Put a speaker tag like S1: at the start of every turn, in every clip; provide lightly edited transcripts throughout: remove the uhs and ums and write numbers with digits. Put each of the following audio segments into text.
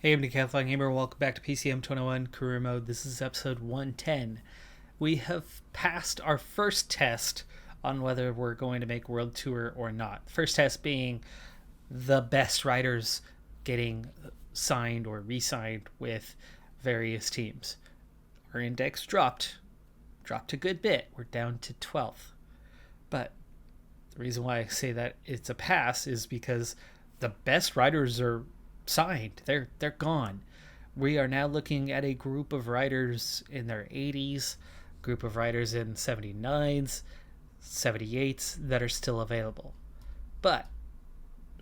S1: Hey, I'm Decathlon Gamer. Welcome back to PCM21 Career Mode. This is episode 110. We have passed our first test on whether we're going to make World Tour or not. First test being the best riders getting signed or re-signed with various teams. Our index dropped a good bit. We're down to 12th. But the reason why I say that it's a pass is because the best riders are signed. They're gone. We are now looking at a group of riders in their 80s, group of riders in 79s, 78s that are still available. But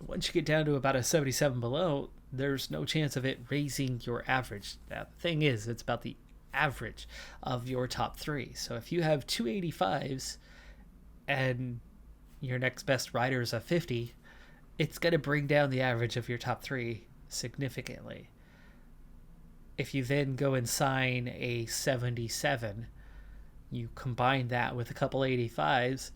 S1: once you get down to about a 77 below, there's no chance of it raising your average. Now, the thing is, it's about the average of your top three. So if you have two 85s and your next best rider is a 50, it's going to bring down the average of your top three significantly. If you then go and sign a 77, you combine that with a couple 85s,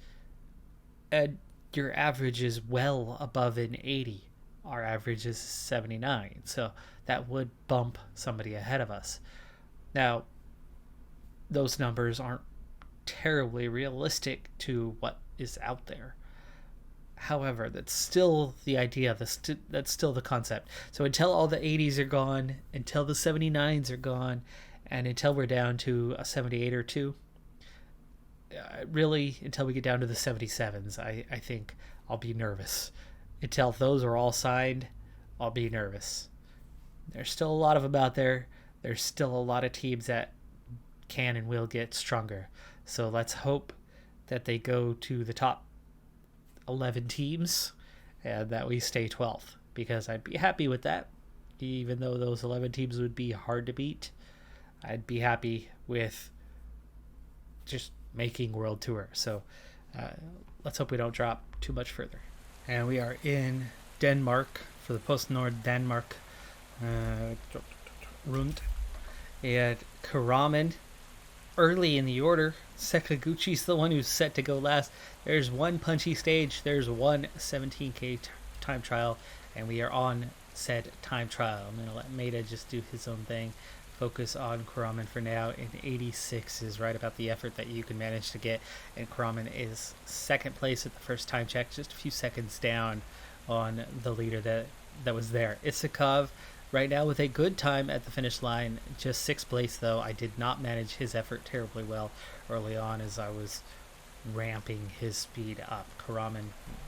S1: and your average is well above an 80. Our average is 79, so that would bump somebody ahead of us. Now, those numbers aren't terribly realistic to what is out there. However, that's still the idea. That's still the concept. So until all the 80s are gone, until the 79s are gone, and until we're down to a 78 or two, really, until we get down to the 77s, I think I'll be nervous. Until those are all signed, I'll be nervous. There's still a lot of them out there. There's still a lot of teams that can and will get stronger. So let's hope that they go to the top 11 teams and that we stay 12th, because I'd be happy with that. Even though those 11 teams would be hard to beat, I'd be happy with just making World Tour. So let's hope we don't drop too much further. And we are in Denmark for the PostNord Denmark Rund. And Karaman early in the order. Sakaguchi's the one who's set to go last. There's one punchy stage. There's one 17K time trial. And we are on said time trial. I'm going to let Maida just do his own thing. Focus on Karaman for now. And 86 is right about the effort that you can manage to get. And Karaman is second place at the first time check. Just a few seconds down on the leader that was there. Isakov right now with a good time at the finish line, just sixth place though. I did not manage his effort terribly well early on as I was ramping his speed up. Karaman,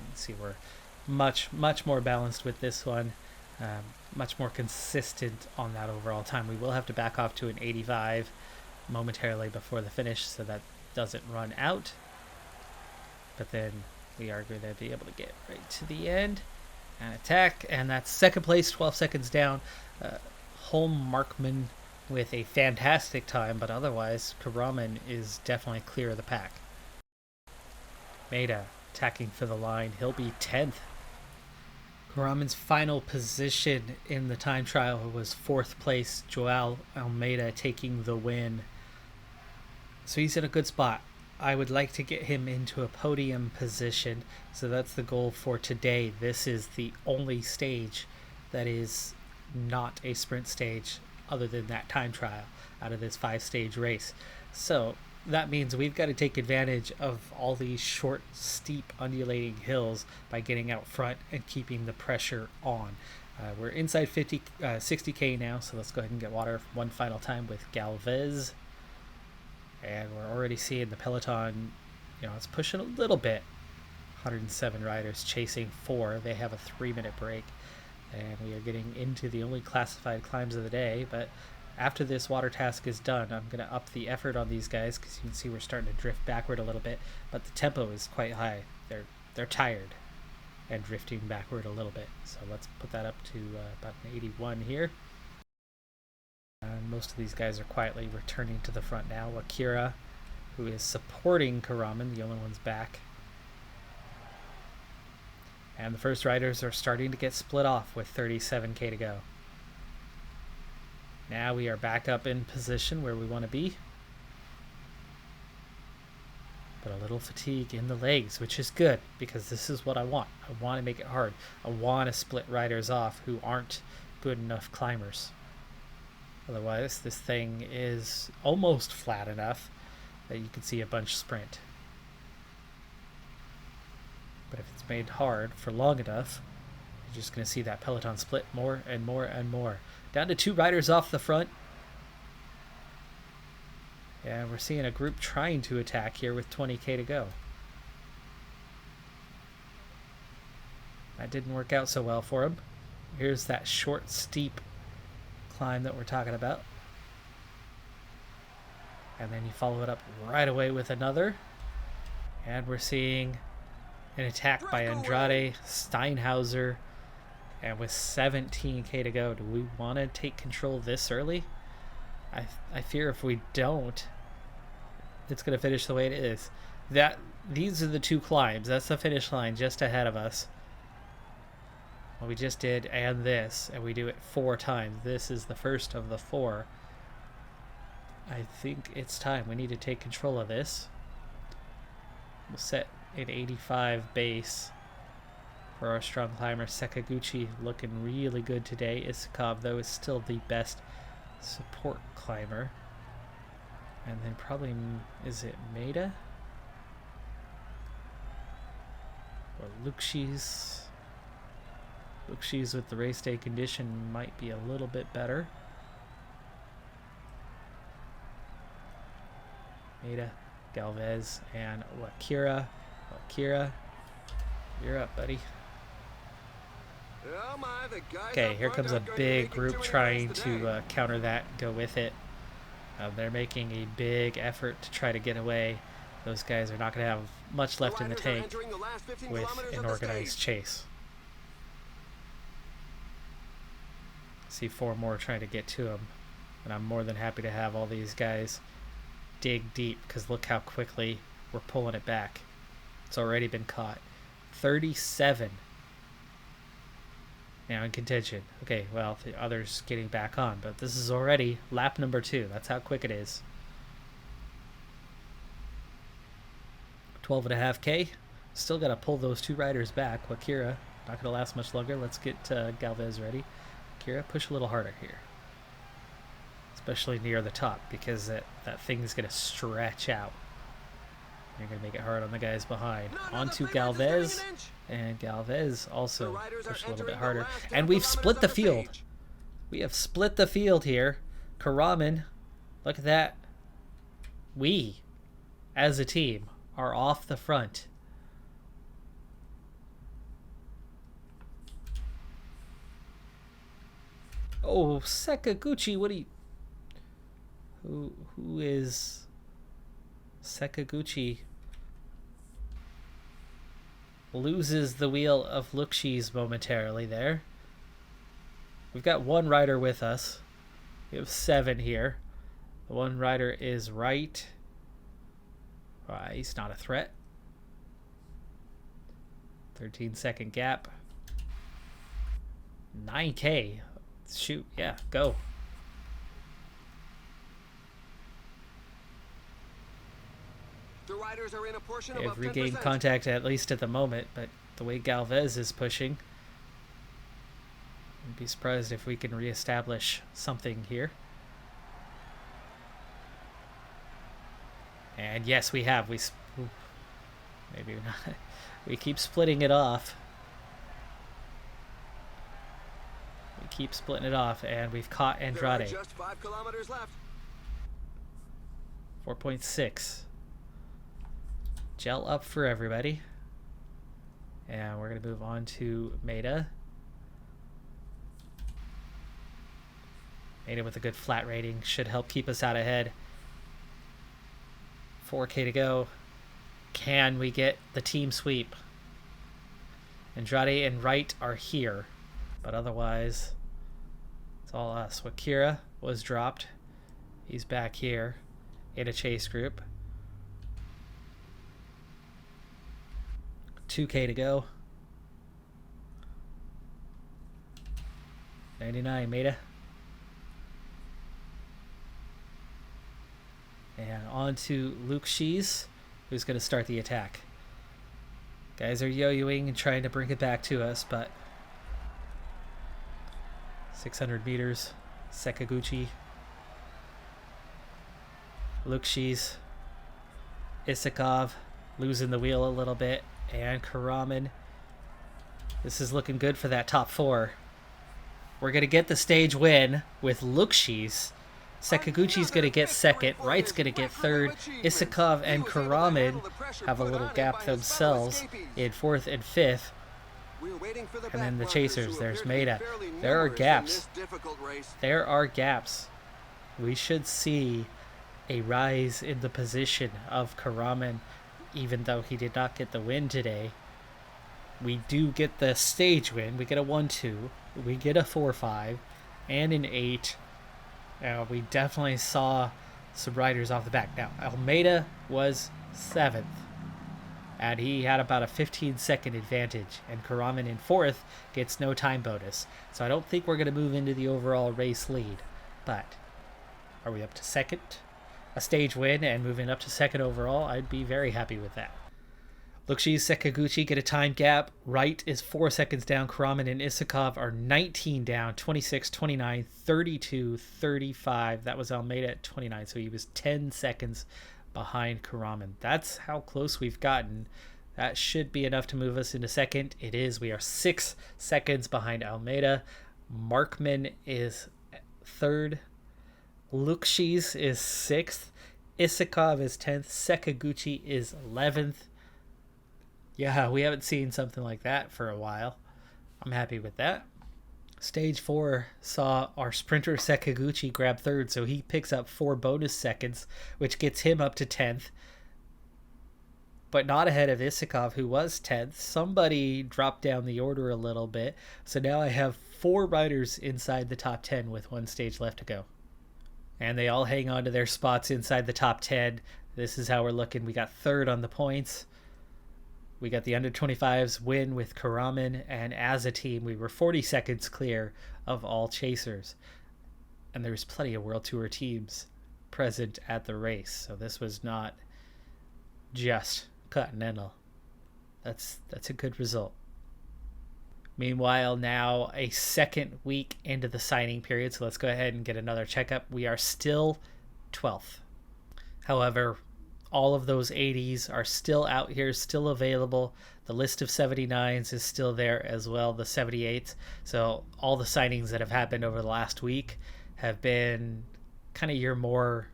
S1: let's see, we're much more balanced with this one, much more consistent on that overall time. We will have to back off to an 85 momentarily before the finish so that doesn't run out, but then we are going to be able to get right to the end and attack, and that's second place, 12 seconds down. Holm Markman with a fantastic time, but otherwise Karaman is definitely clear of the pack. Maida attacking for the line. He'll be 10th. Karaman's final position in the time trial was 4th place. Joao Almeida taking the win. So he's in a good spot. I would like to get him into a podium position, so that's the goal for today. This is the only stage that is not a sprint stage other than that time trial out of this 5-stage race. So that means we've got to take advantage of all these short, steep, undulating hills by getting out front and keeping the pressure on. We're inside 60K now, so let's go ahead and get water one final time with Galvez. And we're already seeing the Peloton, it's pushing a little bit. 107 riders chasing 4. They have a 3-minute break. And we are getting into the only classified climbs of the day. But after this water task is done, I'm going to up the effort on these guys, because you can see we're starting to drift backward a little bit. But the tempo is quite high. They're tired and drifting backward a little bit. So let's put that up to about an 81 here. Most of these guys are quietly returning to the front now. Akira, who is supporting Karaman, the only one's back. And the first riders are starting to get split off with 37K to go. Now we are back up in position where we want to be. But a little fatigue in the legs, which is good, because this is what I want. I want to make it hard. I want to split riders off who aren't good enough climbers. Otherwise, this thing is almost flat enough that you can see a bunch sprint. But if it's made hard for long enough, you're just going to see that Peloton split more and more and more. Down to 2 riders off the front. And we're seeing a group trying to attack here with 20k to go. That didn't work out so well for him. Here's that short, steep climb that we're talking about. And then you follow it up right away with another. And we're seeing an attack by Andrade, Steinhauser, and with 17k to go. Do we want to take control this early? I fear if we don't, it's going to finish the way it is. These are the 2 climbs. That's the finish line just ahead of us. What we just did, and this, and we do it 4 times. This is the first of the 4. I think it's time. We need to take control of this. We'll set an 85 base for our strong climber. Sakaguchi looking really good today. Isakov, though, is still the best support climber. And then probably, is it Maeda? Or Lukshi's? Lukshi's with the race day condition might be a little bit better. Maeda, Galvez, and Wakira. Wakira, you're up, buddy. Okay, here comes a big group trying to counter that, go with it. They're making a big effort to try to get away. Those guys are not going to have much left in the tank with an organized chase. See 4 more trying to get to him, and I'm more than happy to have all these guys dig deep, because look how quickly we're pulling it back. It's already been caught. 37 now in contention. Okay, well, the others getting back on, but this is already lap number 2. That's how quick it is. 12.5k. Still got to pull those 2 riders back. Wakira, not going to last much longer. Let's get Galvez ready. Wakira, push a little harder here. Especially near the top, because that thing is going to stretch out. You're going to make it hard on the guys behind. On to Galvez, and Galvez also push a little bit harder. And we've split the field. We have split the field here. Karaman, look at that. We, as a team, are off the front. Oh, Sakaguchi, what are you... Who is Sakaguchi? Loses the wheel of Lukshi's momentarily there. We've got 1 rider with us. We have 7 here. The 1 rider is right. He's not a threat. 13-second gap. 9k. Shoot, yeah, go.
S2: The riders are in a portion
S1: They've
S2: above
S1: regained
S2: 10%.
S1: contact, at least at the moment, but the way Galvez is pushing, I'd be surprised if we can reestablish something here. And yes, we have. Maybe not. We keep splitting it off. We keep splitting it off, and we've caught Andrade.
S2: Just 5 kilometers left.
S1: 4.6. Gel up for everybody. And we're going to move on to Maeda. Maeda with a good flat rating should help keep us out ahead. 4k to go. Can we get the team sweep? Andrade and Wright are here, but otherwise it's all us. Wakira was dropped. He's back here in a chase group. 2k to go. 99 Maeda. And on to Luke Shees, who's going to start the attack. Guys are yo-yoing and trying to bring it back to us, but 600 meters. Sakaguchi. Lukshis. Isakov losing the wheel a little bit. And Karaman. This is looking good for that top 4. We're going to get the stage win with Lukshis. Sakaguchi's going to get second. Wright's going to get third. Isakov and Karaman have a little gap themselves in 4th and 5th. And then the chasers, there's Maida. There are gaps. There are gaps. We should see a rise in the position of Karaman, even though he did not get the win today. We do get the stage win. We get a 1-2. We get a 4-5 and an 8. We definitely saw some riders off the back. Now, Almeida was 7th, and he had about a 15-second advantage, and Karaman in 4th gets no time bonus. So I don't think we're going to move into the overall race lead, but are we up to 2nd? A stage win and moving up to 2nd overall, I'd be very happy with that. Lukshis, Sakaguchi get a time gap. Wright is 4 seconds down. Karaman and Isakov are 19 down, 26, 29, 32, 35. That was Almeida at 29, so he was 10 seconds behind Karaman. That's how close we've gotten. That should be enough to move us into 2nd. It is. We are 6 seconds behind Almeida. Markman is 3rd. Lukshis is 6th. Isakov is 10th. Sakaguchi is 11th. Yeah, we haven't seen something like that for a while. I'm happy with that. Stage 4 saw our sprinter Sakaguchi grab 3rd, so he picks up 4 bonus seconds, which gets him up to 10th. But not ahead of Isakov, who was 10th. Somebody dropped down the order a little bit, so now I have 4 riders inside the top 10 with 1 stage left to go. And they all hang on to their spots inside the top 10. This is how we're looking. We got 3rd on the points. We got the under 25s win with Karaman, and as a team, we were 40 seconds clear of all chasers. And there was plenty of World Tour teams present at the race, so this was not just Continental. That's a good result. Meanwhile, now a 2nd week into the signing period, so let's go ahead and get another checkup. We are still 12th. However, all of those 80s are still out here, still available. The list of 79s is still there as well, the 78s. So all the signings that have happened over the last week have been kind of your more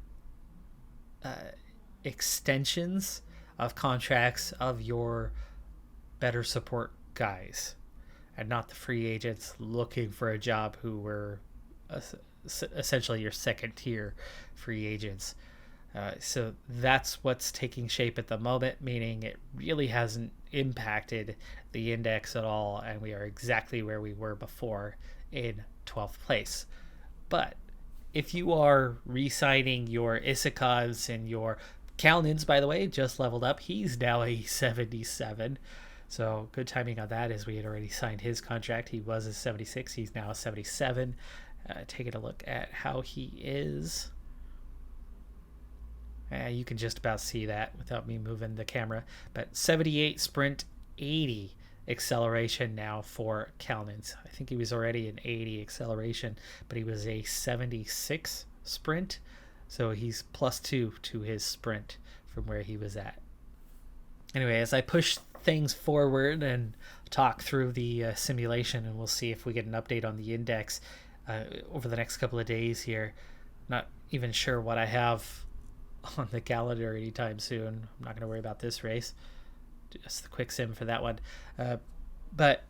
S1: extensions of contracts of your better support guys, and not the free agents looking for a job who were essentially your 2nd tier free agents. So that's what's taking shape at the moment, meaning it really hasn't impacted the index at all, and we are exactly where we were before in 12th place. But if you are re-signing your Isakovs and your Kalnin's, by the way, just leveled up. He's now a 77. So good timing on that, as we had already signed his contract. He was a 76. He's now a 77. Taking a look at how he is. You can just about see that without me moving the camera. But 78 sprint, 80 acceleration now for Kalnin's. I think he was already an 80 acceleration, but he was a 76 sprint. So he's +2 to his sprint from where he was at. Anyway, as I push things forward and talk through the simulation, and we'll see if we get an update on the index over the next couple of days here. Not even sure what I have on the calendar anytime soon. I'm not going to worry about this race. Just the quick sim for that one. But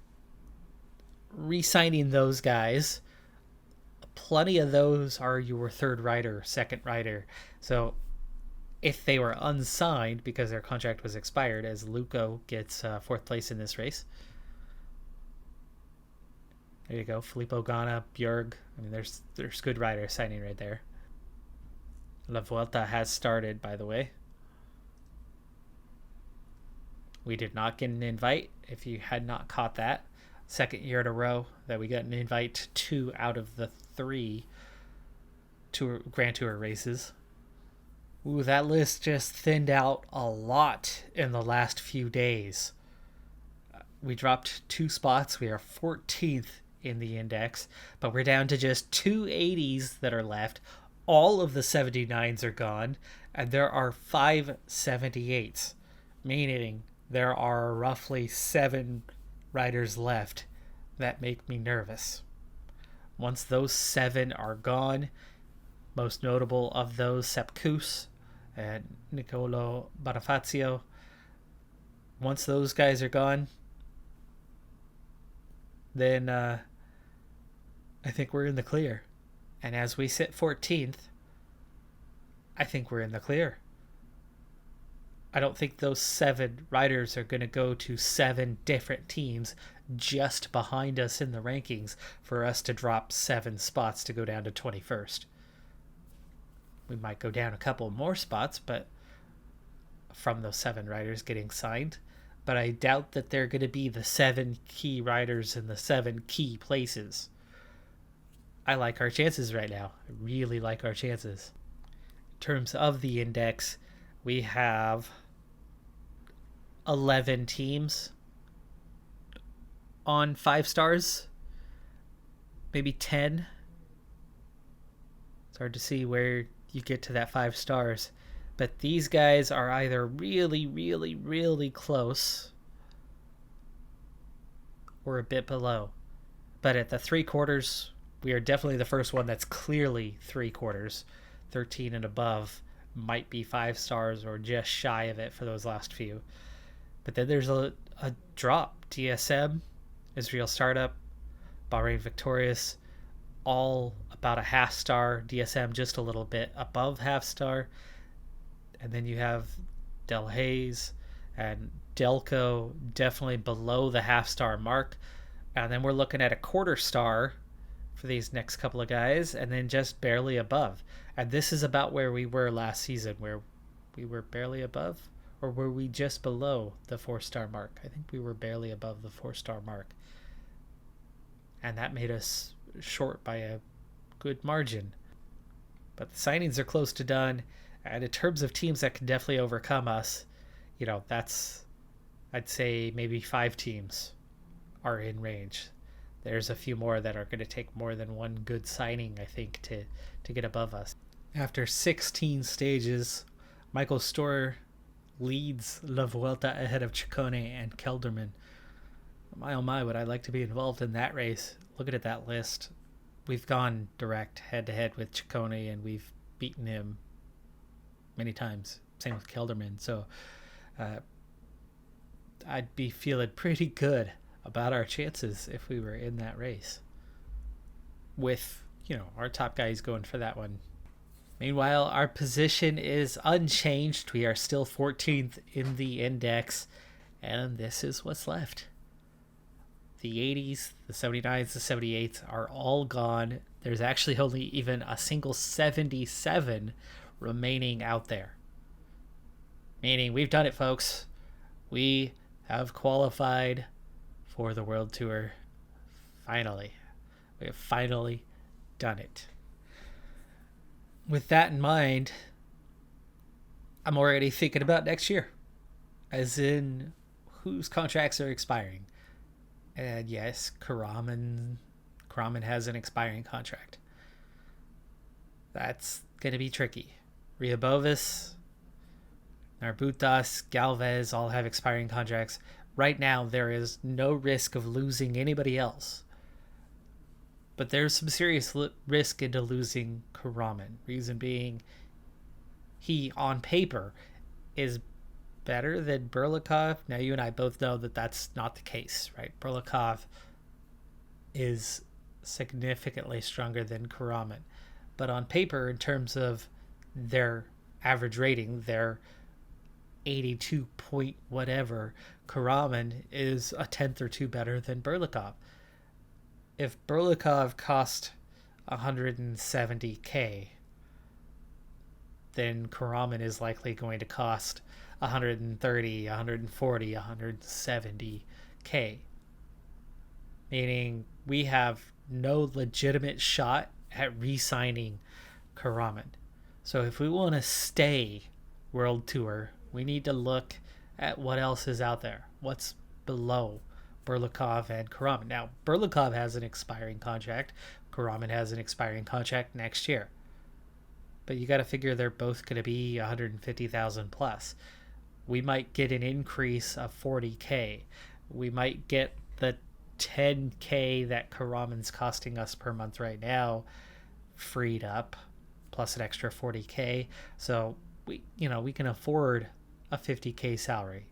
S1: re-signing those guys, plenty of those are your 3rd rider, 2nd rider. So if they were unsigned because their contract was expired, as Luco gets 4th place in this race. There you go. Filippo Ganna, Björg. I mean, there's good riders signing right there. La Vuelta has started, by the way. We did not get an invite, if you had not caught that. 2nd year in a row that we got an invite to 2 out of the 3 Grand Tour races. Ooh, that list just thinned out a lot in the last few days. We dropped 2 spots. We are 14th in the index, but we're down to just 280s that are left. All of the 79s are gone, and there are 5 78s, meaning there are roughly 7 riders left that make me nervous. Once those 7 are gone, most notable of those, Sepp Kuss and Nicolo Bonifazio, once those guys are gone, then I think we're in the clear. And as we sit 14th, I think we're in the clear. I don't think those 7 riders are going to go to 7 different teams just behind us in the rankings for us to drop 7 spots to go down to 21st. We might go down a couple more spots, but from those 7 riders getting signed. But I doubt that they're going to be the 7 key riders in the 7 key places. I like our chances right now. I really like our chances. In terms of the index, we have 11 teams on 5 stars, maybe 10. It's hard to see where you get to that 5 stars, but these guys are either really, really, really close or a bit below. But at the 3/4, we are definitely the first one that's clearly 3/4. 13 and above might be 5 stars or just shy of it for those last few. But then there's a drop. DSM, Israel Startup, Bahrain Victorious, all about a half star. DSM just a little bit above half star. And then you have Del Hayes and Delco definitely below the half star mark. And then we're looking at a 1/4 star for these next couple of guys, and then just barely above. And this is about where we were last season, where we were barely above, or were we just below the 4-star mark? I think we were barely above the 4-star mark. And that made us short by a good margin. But the signings are close to done, and in terms of teams that can definitely overcome us, that's, I'd say maybe 5 teams are in range. There's a few more that are going to take more than one good signing, I think, to get above us. After 16 stages, Michael Storer leads La Vuelta ahead of Ciccone and Kelderman. My oh my, would I like to be involved in that race. Looking at that list, we've gone direct head-to-head with Ciccone, and we've beaten him many times. Same with Kelderman. So I'd be feeling pretty good about our chances if we were in that race with, our top guys going for that one. Meanwhile, our position is unchanged. We are still 14th in the index, and this is what's left. The 80s, the 79s, the 78s are all gone. There's actually only even a single 77 remaining out there. Meaning we've done it, folks. We have qualified for the World Tour. Finally. We have finally done it. With that in mind, I'm already thinking about next year. As in, whose contracts are expiring. And yes, Karaman has an expiring contract. That's going to be tricky. Riabovis, Narbutas, Galvez all have expiring contracts. Right now, there is no risk of losing anybody else. But there's some serious risk into losing Karaman. Reason being, he, on paper, is better than Berlikov. Now, you and I both know that that's not the case, right? Berlikov is significantly stronger than Karaman. But on paper, in terms of their average rating, their 82 point whatever, Karaman is a tenth or two better than Berlikov. If Berlikov cost 170k, then Karaman is likely going to cost 130, 140, 170k. Meaning we have no legitimate shot at re-signing Karaman. So if we want to stay World Tour, we need to look at what else is out there. What's below? Berlikov and Karaman. Now, Berlikov has an expiring contract. Karaman has an expiring contract next year. But you got to figure they're both going to be 150,000 plus. We might get an increase of 40K. We might get the 10K that Karaman's costing us per month right now freed up, plus an extra 40K. So we can afford a 50K salary.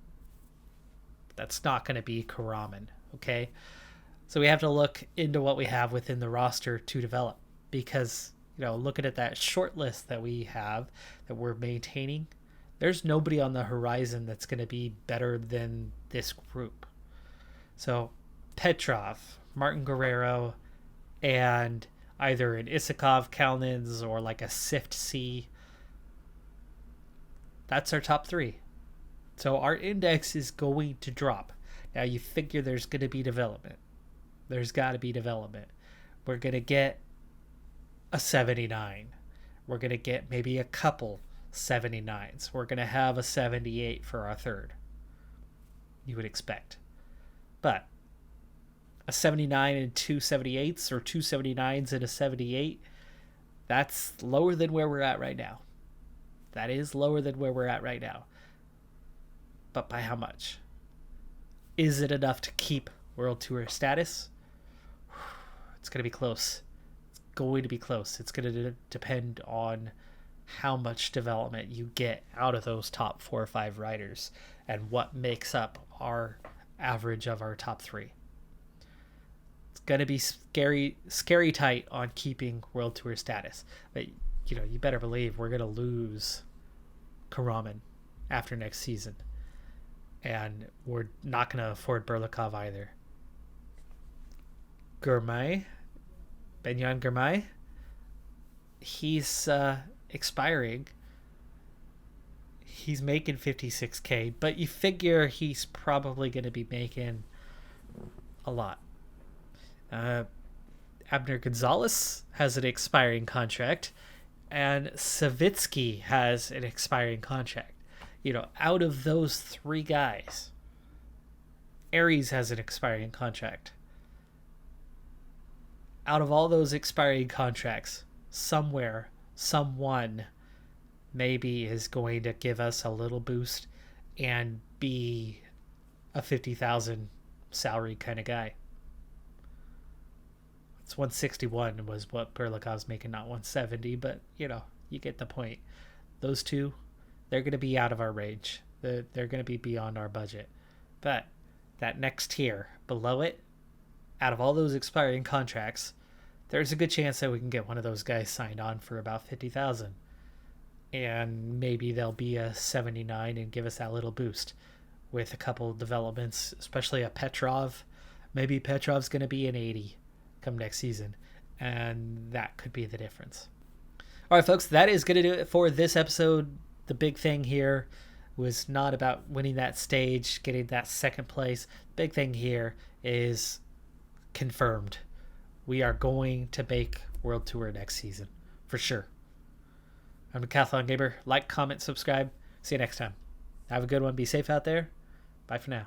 S1: That's not going to be Karaman, okay? So we have to look into what we have within the roster to develop, because looking at that short list that we have that we're maintaining, there's nobody on the horizon that's going to be better than this group. So Petrov, Martin Guerrero, and either an Isakov Kalnins or like a Sift C, that's our top three. So our index is going to drop. Now you figure there's going to be development. There's got to be development. We're going to get a 79. We're going to get maybe a couple 79s. We're going to have a 78 for our third. You would expect. But a 79 and two 78s, or two 79s and a 78, that's lower than where we're at right now. That is lower than where we're at right now. But by how much? Is it enough to keep World Tour status? It's going to be close. It's going to be close. It's going to depend on how much development you get out of those top 4 or 5 riders and what makes up our average of our top 3. It's going to be scary tight on keeping World Tour status. But, you better believe we're going to lose Karaman after next season. And we're not going to afford Berlikov either. Benyan Girmay, he's expiring. He's making 56K, but you figure he's probably going to be making a lot. Abner Gonzalez has an expiring contract, and Savitsky has an expiring contract. Out of those 3 guys, Aries has an expiring contract. Out of all those expiring contracts, someone maybe is going to give us a little boost and be a 50,000 salary kind of guy. It's 161 was what Berlikov's making, not 170, but you get the point. Those 2, they're going to be out of our range. They're going to be beyond our budget. But that next tier below it, out of all those expiring contracts, there's a good chance that we can get one of those guys signed on for about 50,000. And maybe there'll be a 79 and give us that little boost with a couple of developments, especially a Petrov. Maybe Petrov's going to be an 80 come next season, and that could be the difference. All right, folks, that is going to do it for this episode. The big thing here was not about winning that stage, getting that second place. Big thing here is confirmed. We are going to make World Tour next season, for sure. I'm Decathlon Gamer. Like, comment, subscribe. See you next time. Have a good one. Be safe out there. Bye for now.